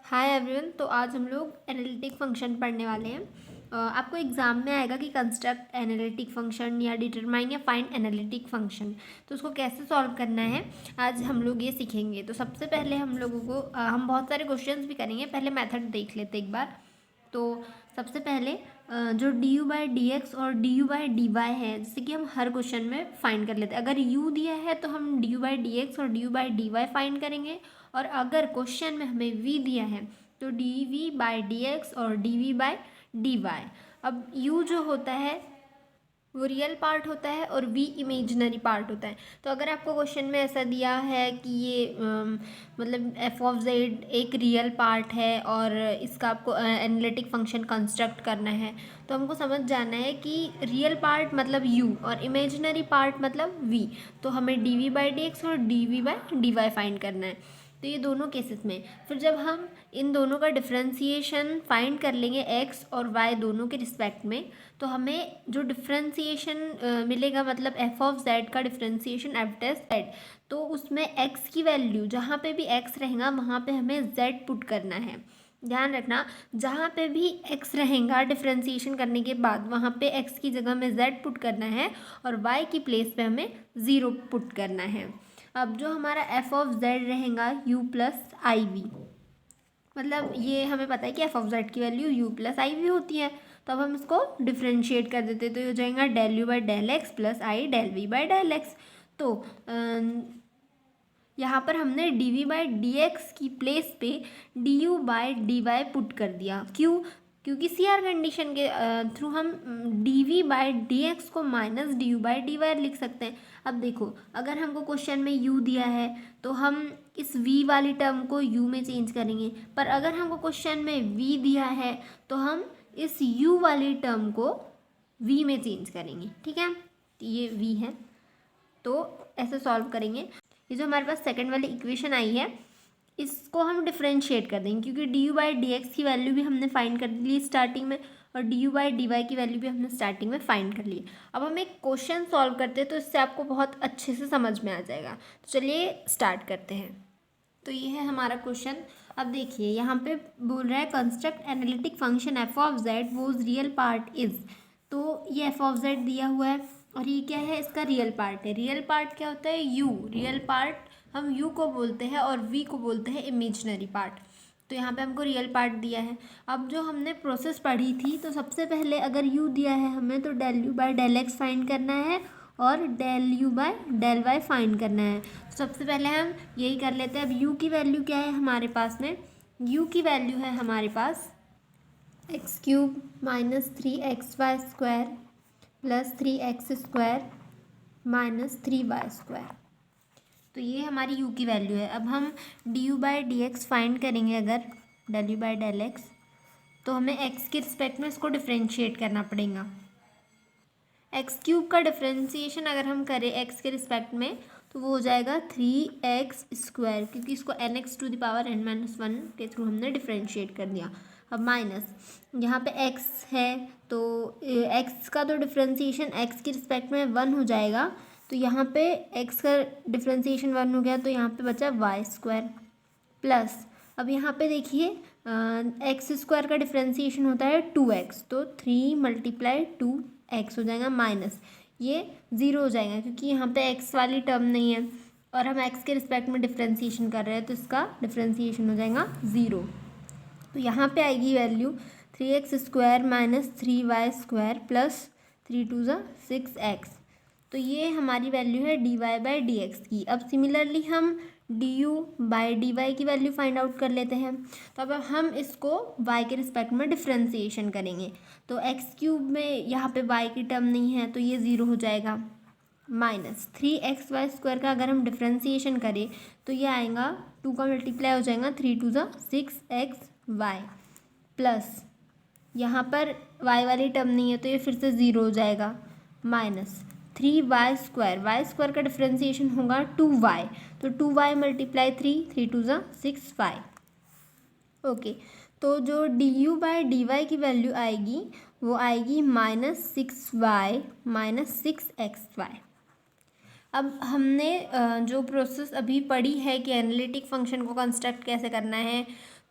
Hi everyone. तो आज हम लोग एनालिटिक फंक्शन पढ़ने वाले हैं। आपको एग्जाम में आएगा कि कंस्ट्रक्ट एनालिटिक फंक्शन या डिटरमाइन या फाइंड एनालिटिक फंक्शन, तो उसको कैसे सॉल्व करना है आज हम लोग ये सीखेंगे। तो सबसे पहले हम लोगों को हम बहुत सारे क्वेश्चंस भी करेंगे, पहले मेथड देख लेते एक बार। तो सबसे पहले जो D you by D x और D you by D y है, जैसे कि हम हर क्वेश्चन में फाइंड कर लेते हैं। अगर यू दिया है तो हम D you by D x और D you by D y find करेंगे, और अगर क्वेश्चन में हमें वी दिया है तो d v by D x और d v by D y. अब यू जो होता है वो रियल पार्ट होता है और वी इमेजिनरी पार्ट होता है। तो अगर आपको क्वेश्चन में ऐसा दिया है कि ये मतलब एफ ऑफ जेड एक रियल पार्ट है और इसका आपको एनालिटिक फंक्शन कंस्ट्रक्ट करना है, तो हमको समझ जाना है कि रियल पार्ट मतलब यू और इमेजिनरी पार्ट मतलब वी। तो हमें d v by D x और d v by D y find करना है। तो ये दोनों केसेस में फिर जब हम इन दोनों का डिफ्रेंसीशन फाइंड कर लेंगे एक्स और वाई दोनों के रिस्पेक्ट में, तो हमें जो डिफ्रेंसीशन मिलेगा मतलब एफ ऑफ जेड का डिफ्रेंसीशन एफ टेस्ट जेड, तो उसमें एक्स की वैल्यू जहाँ पे भी एक्स रहेगा वहाँ पे हमें जेड पुट करना है। ध्यान रखना, जहाँ पे भी एक्स रहेगा डिफ्रेंसीशन करने के बाद वहाँ पे एक्स की जगह में जेड पुट करना है और वाई की प्लेस पे हमें ज़ीरो पुट करना है। अब जो हमारा एफ ऑफ जेड रहेगा यू प्लस आई वी, मतलब ये हमें पता है कि एफ ऑफ जेड की वैल्यू यू प्लस आई वी होती है। तो अब हम इसको डिफ्रेंशिएट कर देते, तो ये हो जाएगा del you by del x plus i del v by del x. तो यहाँ पर हमने d v by D x की प्लेस पे d you by D y put कर दिया। क्यों? क्योंकि सी आर कंडीशन के थ्रू हम d v by D x को minus d you by D y लिख सकते हैं। अब देखो, अगर हमको क्वेश्चन में u दिया है तो हम इस v वाली टर्म को u में चेंज करेंगे, पर अगर हमको क्वेश्चन में v दिया है तो हम इस u वाली टर्म को v में चेंज करेंगे। ठीक है, तो ये v है, तो ऐसे सॉल्व करेंगे। ये जो हमारे पास सेकंड वाली इक्वेशन आई है इसको हम डिफ्रेंशिएट कर देंगे, क्योंकि D you by D x की वैल्यू भी हमने फाइंड कर ली स्टार्टिंग में और D you by D Y की वैल्यू भी हमने स्टार्टिंग में फाइंड कर ली। अब हम एक क्वेश्चन सॉल्व करते हैं तो इससे आपको बहुत अच्छे से समझ में आ जाएगा। तो चलिए स्टार्ट करते हैं। तो ये है हमारा क्वेश्चन। अब देखिए यहाँ पे बोल रहा है construct analytic function F of Z whose real part is. तो ये एफ ऑफ जेड दिया हुआ है और ये क्या है, इसका रियल पार्ट है। रियल पार्ट क्या होता है? यू। रियल पार्ट हम यू को बोलते हैं और वी को बोलते हैं इमेजिनरी पार्ट। तो यहाँ पे हमको रियल पार्ट दिया है। अब जो हमने प्रोसेस पढ़ी थी, तो सबसे पहले अगर यू दिया है हमें तो del you by del X find करना है और del you by del Y find करना है। तो सबसे पहले हम यही कर लेते हैं। अब यू की वैल्यू क्या है हमारे पास में? यू की वैल्यू है हमारे पास x cube minus three x Y square plus three x square minus three Y square. तो ये हमारी u की वैल्यू है। अब हम D you by D x find करेंगे, अगर del you by del x, तो हमें x के रिस्पेक्ट में इसको डिफ्रेंशिएट करना पड़ेगा। एक्स क्यूब का डिफ्रेंशिएशन अगर हम करें x के रिस्पेक्ट में तो वो हो जाएगा थ्री एक्स स्क्वायर, क्योंकि इसको N X to the power n minus one के थ्रू हमने डिफ्रेंशिएट कर दिया। अब माइनस यहाँ पे x है तो x का तो डिफ्रेंशिएशन x के रिस्पेक्ट में वन हो जाएगा, तो यहाँ पे x का डिफ्रेंशिएशन वन हो गया, तो यहाँ पे बचा वाई स्क्वायर प्लस। अब यहाँ पे देखिए एक्स स्क्वायर का डिफ्रेंशिएशन होता है टू एक्स, तो थ्री मल्टीप्लाई टू एक्स हो जाएगा माइनस ये ज़ीरो हो जाएगा, क्योंकि यहाँ पे x वाली टर्म नहीं है और हम x के रिस्पेक्ट में डिफ्रेंशिएशन कर रहे हैं, तो इसका डिफ्रेंशिएशन हो जाएगा ज़ीरो। तो यहाँ पे आएगी value three x square minus three Y square plus three two ज़ा सिक्स एक्स। तो ये हमारी वैल्यू है D Y by D x की। अब सिमिलरली हम D you by D Y की वैल्यू फाइंड आउट कर लेते हैं। तो अब हम इसको y के रिस्पेक्ट में डिफ्रेंशिएशन करेंगे, तो एक्स क्यूब में यहाँ पे y की टर्म नहीं है तो ये ज़ीरो हो जाएगा, minus three x Y square का अगर हम डिफ्रेंशिएशन करें तो ये आएगा टू का मल्टीप्लाई हो जाएगा थ्री टू ज़ा सिक्स एक्स वाई प्लस यहाँ पर y वाली टर्म नहीं है तो ये फिर से ज़ीरो हो जाएगा, माइनस थ्री वाई स्क्वायर का डिफ्रेंशिएशन होगा टू वाई, तो two Y multiply three, three two ज़ा सिक्स वाई। ओके, तो जो D you by D Y की वैल्यू आएगी वो आएगी minus six Y minus six X Y. अब हमने जो प्रोसेस अभी पढ़ी है कि एनालिटिक फंक्शन को कंस्ट्रक्ट कैसे करना है,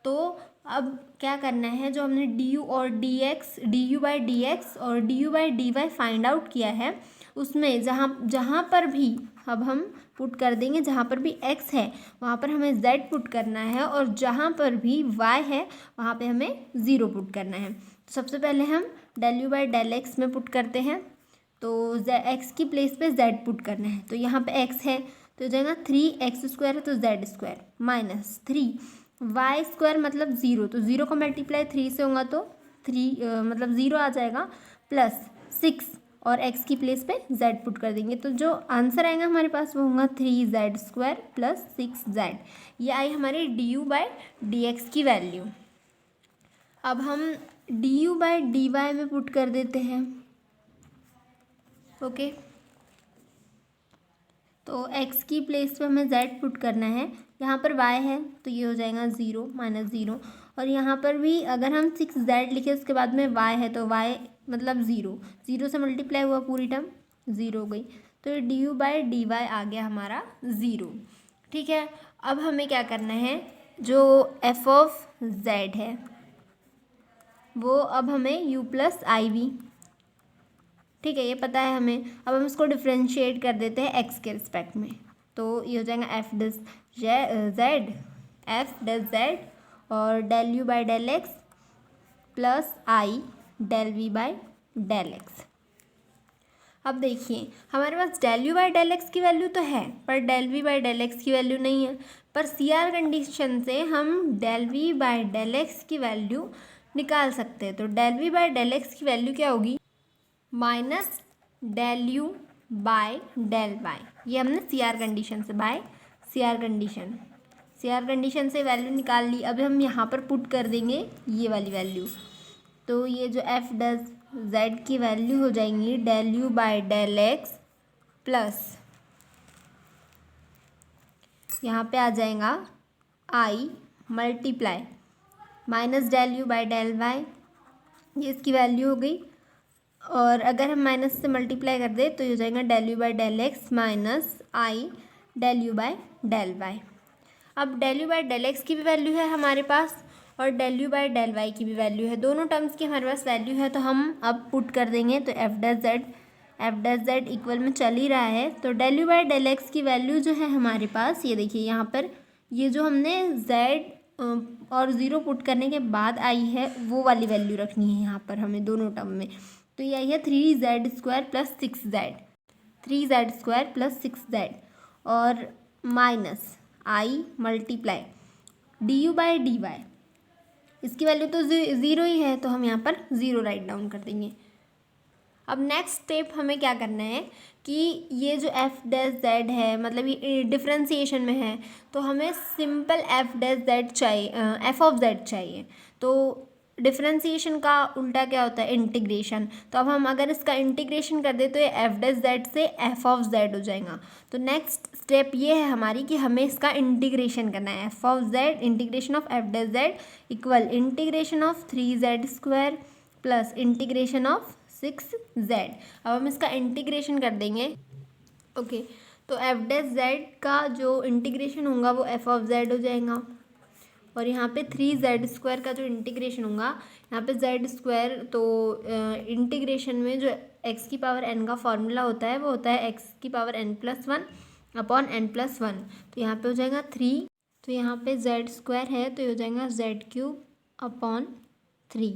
तो अब क्या करना है, जो हमने डी यू और d x, d you by D x और D you by D y find out किया है, उसमें जहाँ जहाँ पर भी अब हम पुट कर देंगे, जहाँ पर भी x है वहाँ पर हमें z पुट करना है, और जहाँ पर भी y है वहाँ पे हमें 0 पुट करना है। तो सबसे पहले हम del you by del X में पुट करते हैं, तो x की प्लेस पे z पुट करना है। तो यहाँ पे x है तो हो जाएगा 3x² है तो z² माइनस 3y² मतलब 0, तो 0 का मल्टीप्लाई 3 से होगा तो 3 मतलब 0 आ जाएगा, प्लस 6 और x की प्लेस पे z पुट कर देंगे। तो जो आंसर आएगा हमारे पास वो होगा 3z² प्लस 6z। ये आई हमारी D you by D x की वैल्यू। अब हम D you by D Y में पुट कर देते हैं। ओके, तो x की प्लेस पे हमें z पुट करना है, यहाँ पर y है तो ये हो जाएगा 0 माइनस 0, और यहाँ पर भी अगर हम 6z लिखे उसके बाद में y है तो y मतलब 0 से मल्टीप्लाई हुआ पूरी टर्म 0 हो गई, तो d you by D y आ गया हमारा 0। ठीक है, अब हमें क्या करना है, जो f ऑफ z है वो अब हमें u प्लस आई वी, ठीक है, ये पता है हमें। अब हम इसको डिफ्रेंशिएट कर देते हैं x के रिस्पेक्ट में, तो ये हो जाएगा f dash z, f dash z और del you by del x plus i del v by del x. अब देखिए हमारे पास del you by del x की वैल्यू तो है पर del v by del x की वैल्यू नहीं है, पर सी आर कंडीशन से हम del v by del x की वैल्यू निकाल सकते हैं। तो del v by del x की वैल्यू क्या होगी, minus del you by del Y. ये हमने सी आर कंडीशन से, बाय सी आर कंडीशन से वैल्यू निकाल ली। अब हम यहाँ पर पुट कर देंगे ये वाली वैल्यू, तो ये जो एफ डज जेड की वैल्यू हो जाएंगी del you by del x plus यहाँ पे आ जाएगा i multiply minus del you by del Y, ये इसकी वैल्यू हो गई। और अगर हम माइनस से मल्टीप्लाई कर दे तो ये हो जाएगा del you by del x minus i del you by del y. अब del you by del x की भी वैल्यू है हमारे पास और del you by del y की भी वैल्यू है, दोनों टर्म्स की हमारे पास वैल्यू है, तो हम अब पुट कर देंगे। तो एफ डैश जेड इक्वल में चल ही रहा है, तो del you by del x की वैल्यू जो है हमारे पास, ये देखिए यहाँ पर ये जो हमने जेड और 0 पुट करने के बाद आई है वो वाली वैल्यू रखनी है यहाँ पर हमें दोनों टर्म में। तो ये आई है 3z² plus 6z, 3z² plus 6z और minus I multiply D you by D Y, इसकी वैल्यू तो 0 ही है तो हम यहाँ पर 0 राइट डाउन कर देंगे। अब नेक्स्ट स्टेप हमें क्या करना है कि ये जो एफ डैश जेड है मतलब ये डिफ्रेंसिएशन में है, तो हमें सिंपल एफ डैश जेड चाहिए, एफ ऑफ जेड चाहिए। तो डिफ्रेंसिएशन का उल्टा क्या होता है, इंटीग्रेशन। तो अब हम अगर इसका इंटीग्रेशन कर दे तो ये एफ डैश जेड से एफ ऑफ जेड हो जाएगा। तो नेक्स्ट स्टेप ये है हमारी कि हमें इसका इंटीग्रेशन करना है, F of Z integration of F dash Z equal integration of 3z² plus integration of 6z। अब हम इसका इंटीग्रेशन कर देंगे। ओके, तो एफ डैश जेड का जो इंटीग्रेशन होगा वो एफ ऑफ जेड हो जाएगा और यहाँ पे 3z² का जो इंटीग्रेशन होगा यहाँ पे z², तो इंटीग्रेशन में जो x की पावर n का फॉर्मूला होता है वो होता है x की पावर n+1 अपॉन n+1। तो यहाँ पे हो जाएगा 3, तो यहाँ पे z² है तो ये हो जाएगा z³ अपॉन 3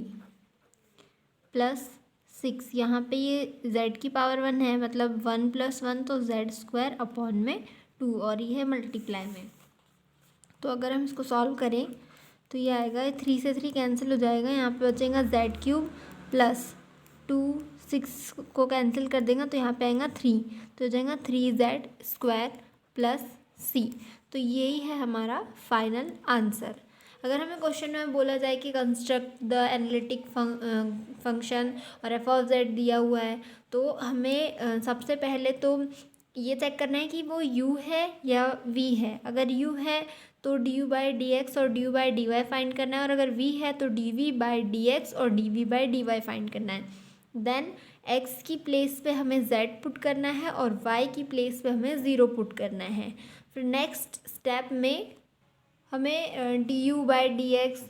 प्लस 6, यहाँ पे ये z की पावर 1 है मतलब 1+1 तो z² अपॉन में 2 और ये है मल्टीप्लाई में। तो अगर हम इसको सॉल्व करें तो ये आएगा 3 से 3 कैंसिल हो जाएगा, यहाँ पे बचेगा z³ प्लस 2 6 को कैंसिल कर देगा तो यहाँ पे आएगा 3, तो हो जाएगा 3z² प्लस c। तो यही है हमारा फाइनल आंसर। अगर हमें क्वेश्चन में बोला जाए कि कंस्ट्रक्ट द एनालिटिक फंक्शन और एफ ऑफ जेड दिया हुआ है तो हमें सबसे पहले तो ये चेक करना है कि वो u है या v है। अगर u है तो d you by D x और D you by D y find करना है, और अगर v है तो d v by D x और d v by D y find करना है। देन x की प्लेस पे हमें z पुट करना है और y की प्लेस पे हमें 0 पुट करना है। फिर नेक्स्ट स्टेप में हमें d you by D x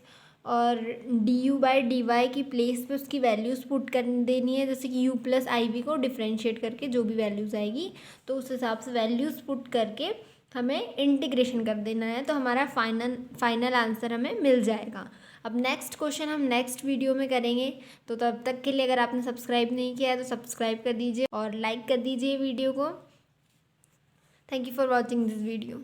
और D you by D Y की प्लेस पे उसकी वैल्यूज़ पुट कर देनी है, जैसे कि यू प्लस आई वी को डिफ्रेंशिएट करके जो भी वैल्यूज़ आएगी तो उस हिसाब से वैल्यूज़ पुट करके हमें इंटीग्रेशन कर देना है, तो हमारा फाइनल आंसर हमें मिल जाएगा। अब नेक्स्ट क्वेश्चन हम नेक्स्ट वीडियो में करेंगे, तो तब तक के लिए अगर आपने सब्सक्राइब नहीं किया है तो सब्सक्राइब कर दीजिए और लाइक कर दीजिए वीडियो को। Thank you for watching this video.